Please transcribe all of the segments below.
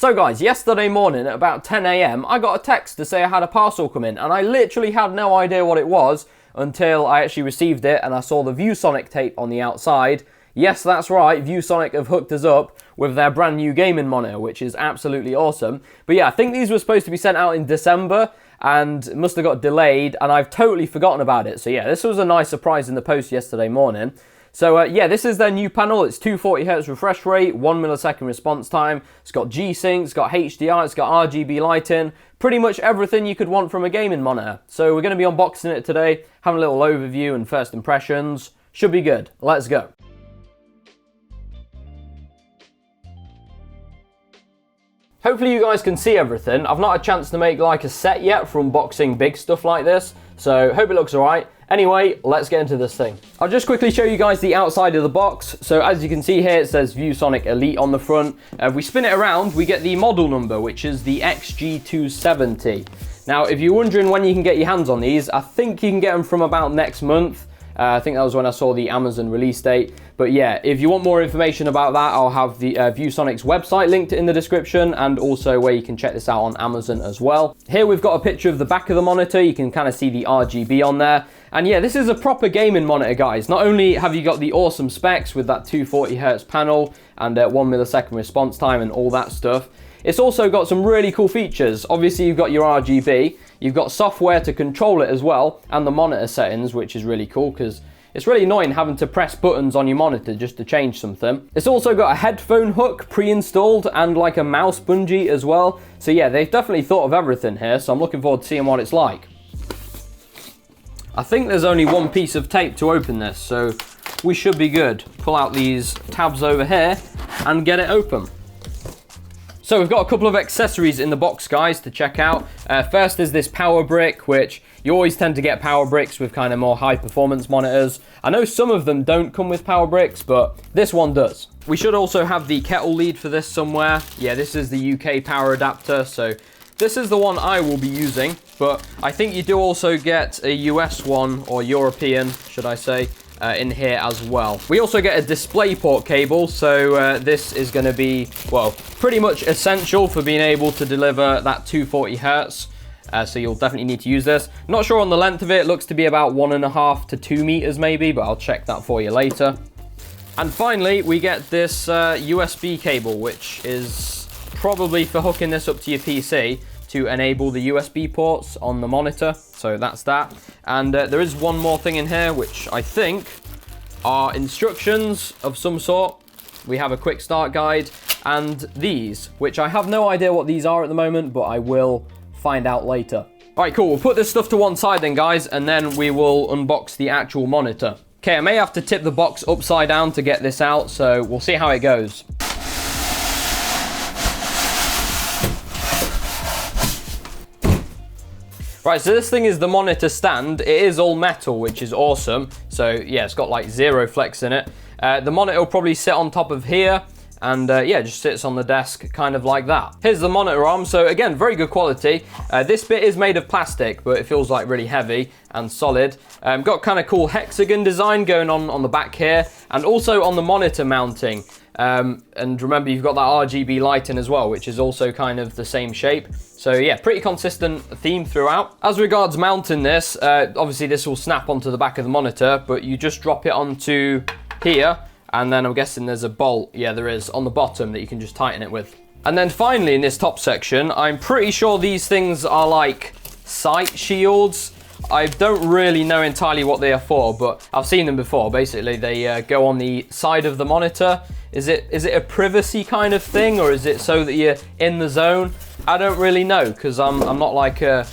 So guys, yesterday morning at about 10 AM, I got a text to say I had a parcel come in, and I literally had no idea what it was until I actually received it and I saw the ViewSonic tape on the outside. Yes, that's right, ViewSonic have hooked us up with their brand new gaming monitor, which is absolutely awesome. But yeah, I think these were supposed to be sent out in December and must have got delayed, and I've totally forgotten about it. So yeah, this was a nice surprise in the post yesterday morning. So yeah, this is their new panel. It's 240Hz refresh rate, 1 millisecond response time. It's got G-Sync, it's got HDR, it's got RGB lighting. Pretty much everything you could want from a gaming monitor. So we're going to be unboxing it today, having a little overview and first impressions. Should be good. Let's go. Hopefully you guys can see everything. I've not had a chance to make like a set yet for unboxing big stuff like this, so hope it looks alright. Anyway, let's get into this thing. I'll just quickly show you guys the outside of the box. So as you can see here, it says ViewSonic Elite on the front. If we spin it around, we get the model number, which is the XG270. Now, if you're wondering when you can get your hands on these, I think you can get them from about next month. I think that was when I saw the Amazon release date. But yeah, if you want more information about that, I'll have the ViewSonic's website linked in the description, and also where you can check this out on Amazon as well. Here we've got a picture of the back of the monitor. You can kind of see the RGB on there. And yeah, this is a proper gaming monitor, guys. Not only have you got the awesome specs with that 240Hz panel and 1 millisecond response time and all that stuff, it's also got some really cool features. Obviously, you've got your RGB, you've got software to control it as well, and the monitor settings, which is really cool because it's really annoying having to press buttons on your monitor just to change something. It's also got a headphone hook pre-installed and like a mouse bungee as well. So yeah, they've definitely thought of everything here, so I'm looking forward to seeing what it's like. I think there's only one piece of tape to open this, so we should be good. Pull out these tabs over here and get it open. So we've got a couple of accessories in the box, guys, to check out. First is this power brick, which you always tend to get power bricks with kind of more high performance monitors. I know some of them don't come with power bricks, but this one does. We should also have the kettle lead for this somewhere. Yeah, this is the UK power adapter, so this is the one I will be using, but I think you do also get a US one, or European, should I say, in here as well. We also get a DisplayPort cable, so this is going to be, well, pretty much essential for being able to deliver that 240Hz. So you'll definitely need to use this. Not sure on the length of it. It looks to be about 1.5 to 2 meters maybe, but I'll check that for you later. And finally, we get this USB cable, which is probably for hooking this up to your PC to enable the USB ports on the monitor. So that's that. And there is one more thing in here, which I think are instructions of some sort. We have a quick start guide and these, which I have no idea what these are at the moment, but I will find out later. All right, cool. We'll put this stuff to one side then, guys, and then we will unbox the actual monitor. Okay, I may have to tip the box upside down to get this out, so we'll see how it goes. Right, so this thing is the monitor stand. It is all metal, which is awesome. So yeah, it's got like zero flex in it. The monitor will probably sit on top of here, and yeah, just sits on the desk kind of like that. Here's the monitor arm. So again, very good quality. This bit is made of plastic, but it feels like really heavy and solid. Got kind of cool hexagon design going on the back here, and also on the monitor mounting. And remember, you've got that RGB lighting as well, which is also kind of the same shape. So yeah, pretty consistent theme throughout. As regards mounting this, obviously this will snap onto the back of the monitor, but you just drop it onto here, and then I'm guessing there's a bolt, yeah there is, on the bottom that you can just tighten it with. And then finally in this top section, I'm pretty sure these things are like sight shields. I don't really know entirely what they are for, but I've seen them before. Basically, they go on the side of the monitor. Is it a privacy kind of thing, or is it so that you're in the zone? I don't really know, because I'm not like I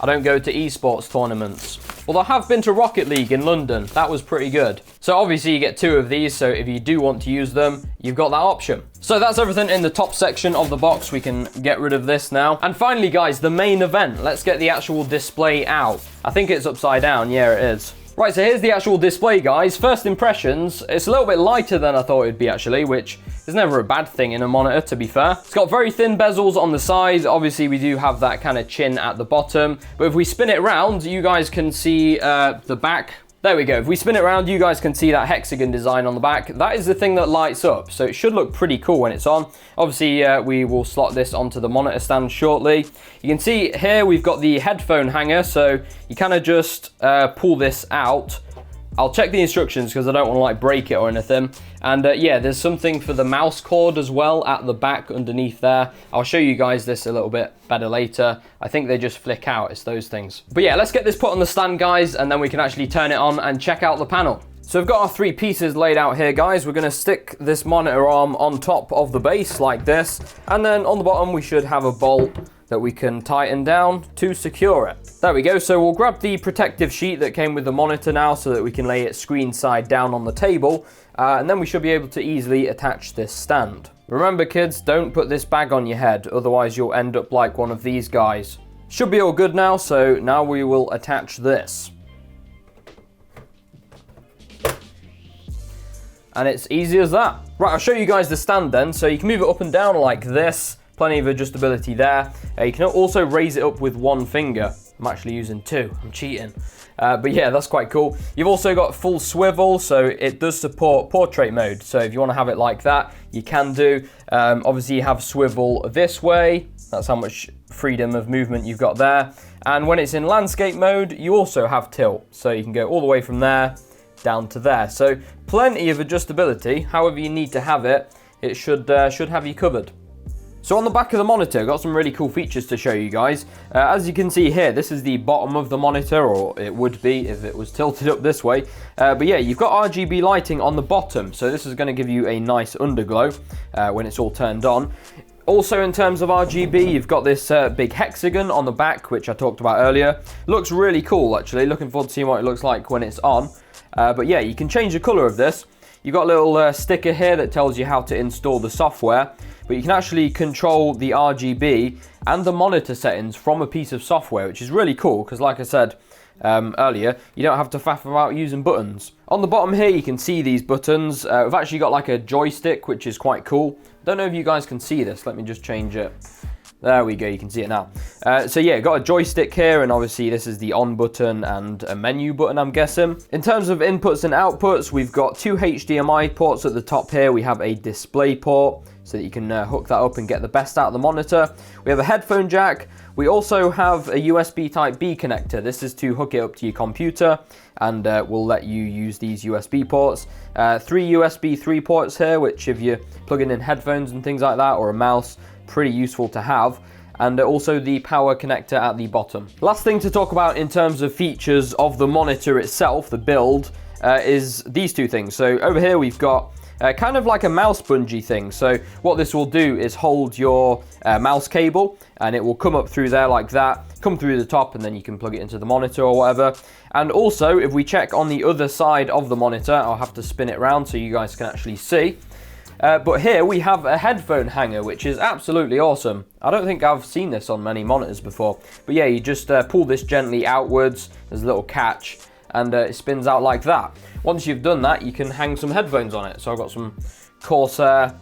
don't go to esports tournaments. Although I have been to Rocket League in London. That was pretty good. So obviously you get 2 of these, so if you do want to use them, you've got that option. So that's everything in the top section of the box. We can get rid of this now. And finally, guys, the main event. Let's get the actual display out. I think it's upside down. Yeah, it is. Right, so here's the actual display, guys. First impressions, it's a little bit lighter than I thought it'd be actually, which is never a bad thing in a monitor, to be fair. It's got very thin bezels on the sides. Obviously, we do have that kind of chin at the bottom. But if we spin it around, you guys can see the back There we go. If we spin it around, you guys can see that hexagon design on the back. That is the thing that lights up, so it should look pretty cool when it's on. Obviously, we will slot this onto the monitor stand shortly. You can see here we've got the headphone hanger, so you kind of just pull this out. I'll check the instructions because I don't want to like break it or anything. And yeah, there's something for the mouse cord as well at the back underneath there. I'll show you guys this a little bit better later. I think they just flick out, it's those things. But yeah, let's get this put on the stand, guys, and then we can actually turn it on and check out the panel. So we've got our 3 pieces laid out here, guys. We're gonna stick this monitor arm on top of the base like this, and then on the bottom we should have a bolt that we can tighten down to secure it. There we go. So we'll grab the protective sheet that came with the monitor now so that we can lay it screen side down on the table, and then we should be able to easily attach this stand. Remember, kids, don't put this bag on your head, otherwise you'll end up like one of these guys. Should be all good now, so now we will attach this. And it's easy as that. Right, I'll show you guys the stand then. So you can move it up and down like this. Plenty of adjustability there. You can also raise it up with 1 finger. I'm actually using 2, I'm cheating. But yeah, that's quite cool. You've also got full swivel, so it does support portrait mode. So if you want to have it like that, you can do. Obviously you have swivel this way. That's how much freedom of movement you've got there. And when it's in landscape mode, you also have tilt. So you can go all the way from there down to there. So plenty of adjustability. However you need to have it, it should have you covered. So on the back of the monitor, got some really cool features to show you guys. As you can see here, this is the bottom of the monitor, or it would be if it was tilted up this way. But yeah, you've got RGB lighting on the bottom, so this is going to give you a nice underglow when it's all turned on. Also, in terms of RGB, you've got this big hexagon on the back, which I talked about earlier. Looks really cool, actually. Looking forward to seeing what it looks like when it's on. But yeah, you can change the color of this. You've got a little sticker here that tells you how to install the software, but you can actually control the RGB and the monitor settings from a piece of software, which is really cool because, like I said earlier, you don't have to faff about using buttons. On the bottom here, you can see these buttons. We've actually got like a joystick, which is quite cool. Don't know if you guys can see this. Let me just change it. There we go, you can see it now. So yeah, got a joystick here, and obviously this is the on button and a menu button, I'm guessing. In terms of inputs and outputs, we've got 2 HDMI ports at the top here. We have a display port, so that you can hook that up and get the best out of the monitor. We have a headphone jack. We also have a USB type B connector. This is to hook it up to your computer, and we'll let you use these USB ports. 3 USB 3 ports here, which if you're plugging in headphones and things like that, or a mouse, pretty useful to have. And also the power connector at the bottom. Last thing to talk about in terms of features of the monitor itself, the build, is these 2 things. So over here we've got kind of like a mouse bungee thing. So what this will do is hold your mouse cable, and it will come up through there like that, come through the top, and then you can plug it into the monitor or whatever. And also, if we check on the other side of the monitor, I'll have to spin it around so you guys can actually see. But here we have a headphone hanger, which is absolutely awesome. I don't think I've seen this on many monitors before. But yeah, you just pull this gently outwards. There's a little catch, and it spins out like that. Once you've done that, you can hang some headphones on it. So I've got some Corsair,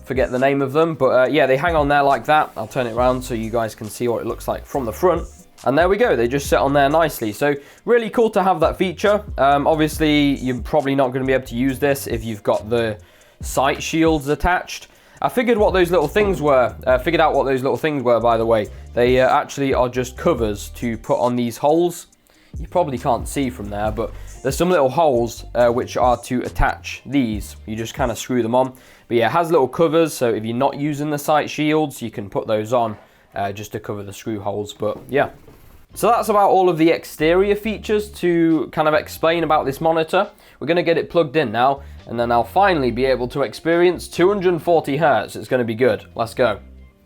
forget the name of them, but yeah, they hang on there like that. I'll turn it around so you guys can see what it looks like from the front. And there we go, they just sit on there nicely. So really cool to have that feature. Obviously, you're probably not going to be able to use this if you've got the sight shields attached. I figured out what those little things were, by the way. They actually are just covers to put on these holes. You probably can't see from there, but there's some little holes which are to attach these. You just kind of screw them on. But yeah, it has little covers, so if you're not using the sight shields, you can put those on just to cover the screw holes. But yeah. So that's about all of the exterior features to kind of explain about this monitor. We're going to get it plugged in now, and then I'll finally be able to experience 240 Hz. It's going to be good. Let's go.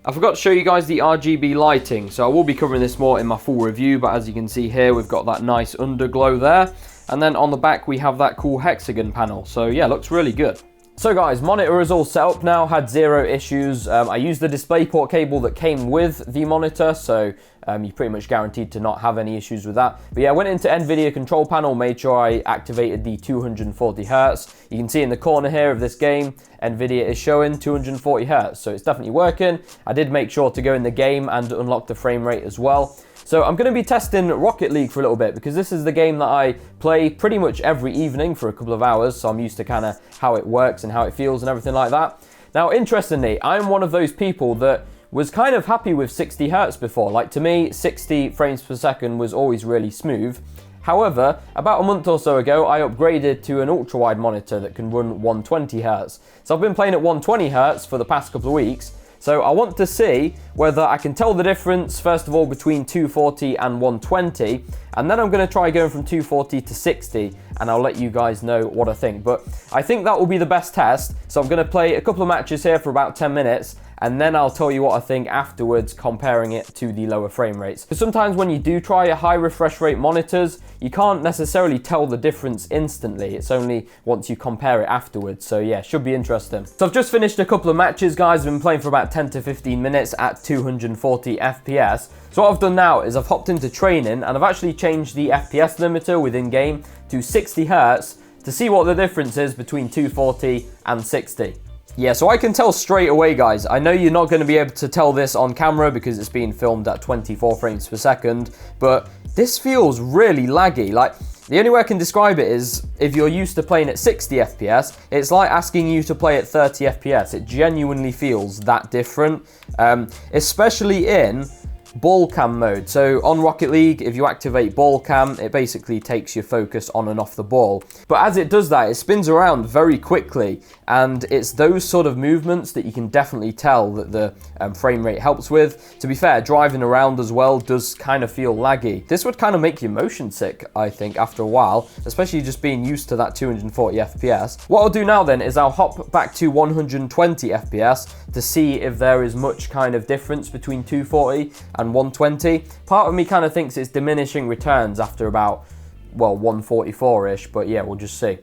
I forgot to show you guys the RGB lighting, so I will be covering this more in my full review, but as you can see here, we've got that nice underglow there. And then on the back, we have that cool hexagon panel. So yeah, looks really good. So guys, monitor is all set up now, had 0 issues. I used the DisplayPort cable that came with the monitor, so you're pretty much guaranteed to not have any issues with that. But yeah, I went into NVIDIA control panel, made sure I activated the 240 Hz. You can see in the corner here of this game, NVIDIA is showing 240 Hz, so it's definitely working. I did make sure to go in the game and unlock the frame rate as well. So I'm going to be testing Rocket League for a little bit because this is the game that I play pretty much every evening for a couple of hours, so I'm used to kind of how it works and how it feels and everything like that. Now, interestingly, I'm one of those people that was kind of happy with 60 Hz before. Like, to me, 60 frames per second was always really smooth. However, about a month or so ago, I upgraded to an ultra-wide monitor that can run 120 Hz. So I've been playing at 120 Hz for the past couple of weeks. So I want to see whether I can tell the difference, first of all, between 240 and 120, and then I'm going to try going from 240 to 60, and I'll let you guys know what I think. But I think that will be the best test, so I'm going to play a couple of matches here for about 10 minutes, and then I'll tell you what I think afterwards, comparing it to the lower frame rates. Because sometimes when you do try a high refresh rate monitors, you can't necessarily tell the difference instantly. It's only once you compare it afterwards. So yeah, should be interesting. So I've just finished a couple of matches, guys. I've been playing for about 10 to 15 minutes at 240 FPS. So what I've done now is I've hopped into training and I've actually changed the FPS limiter within game to 60 Hz to see what the difference is between 240 and 60. Yeah, so I can tell straight away, guys. I know you're not going to be able to tell this on camera because it's being filmed at 24 frames per second, but this feels really laggy. Like, the only way I can describe it is if you're used to playing at 60 FPS, it's like asking you to play at 30 FPS. It genuinely feels that different, especially in ball cam mode. So on Rocket League, if you activate ball cam, it basically takes your focus on and off the ball. But as it does that, it spins around very quickly, and it's those sort of movements that you can definitely tell that the frame rate helps with. To be fair, driving around as well does kind of feel laggy. This would kind of make you motion sick, I think, after a while, especially just being used to that 240 FPS. What I'll do now then is I'll hop back to 120 FPS to see if there is much kind of difference between 240 and 120. Part of me kind of thinks it's diminishing returns after about, well, 144-ish, but yeah, we'll just see.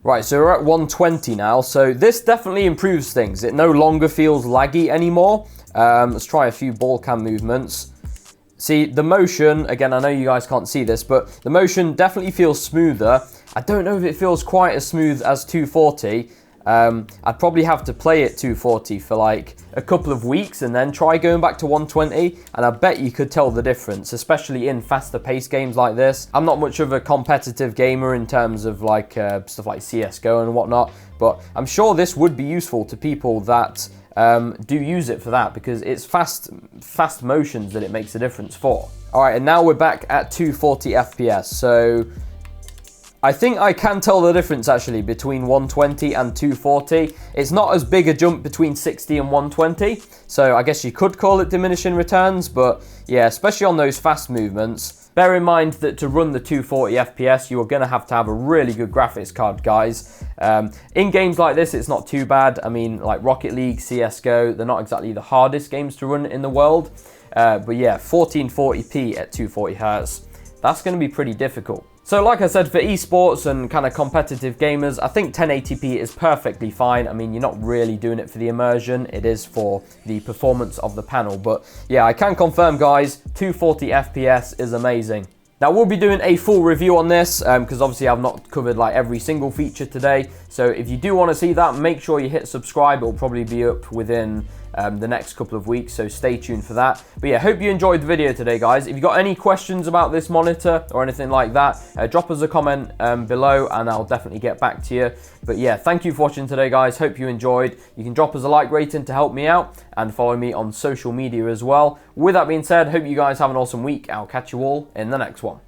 Right, so we're at 120 now, so this definitely improves things. It no longer feels laggy anymore. Let's try a few ball cam movements. See, the motion, again, I know you guys can't see this, but the motion definitely feels smoother. I don't know if it feels quite as smooth as 240. I'd probably have to play at 240 for like a couple of weeks and then try going back to 120, and I bet you could tell the difference, especially in faster paced games like this. I'm not much of a competitive gamer in terms of like stuff like CSGO and whatnot, but I'm sure this would be useful to people that do use it for that, because it's fast motions that it makes a difference for. All right, and now we're back at 240 FPS. So I think I can tell the difference actually between 120 and 240. It's not as big a jump between 60 and 120, so I guess you could call it diminishing returns, but yeah, especially on those fast movements. Bear in mind that to run the 240 FPS, you're going to have a really good graphics card, guys. In games like this, it's not too bad. I mean, like Rocket League, CSGO, they're not exactly the hardest games to run in the world. But yeah, 1440p at 240 Hz, that's going to be pretty difficult. So like I said, for esports and kind of competitive gamers, I think 1080p is perfectly fine. I mean, you're not really doing it for the immersion, it is for the performance of the panel. But yeah, I can confirm, guys, 240 FPS is amazing. Now, we'll be doing a full review on this because obviously I've not covered like every single feature today. So if you do want to see that, make sure you hit subscribe. It'll probably be up within the next couple of weeks, so stay tuned for that. But yeah, hope you enjoyed the video today, guys. If you've got any questions about this monitor or anything like that, drop us a comment below and I'll definitely get back to you. But yeah, thank you for watching today, guys. Hope you enjoyed. You can drop us a like rating to help me out and follow me on social media as well. With that being said, hope you guys have an awesome week. I'll catch you all in the next one.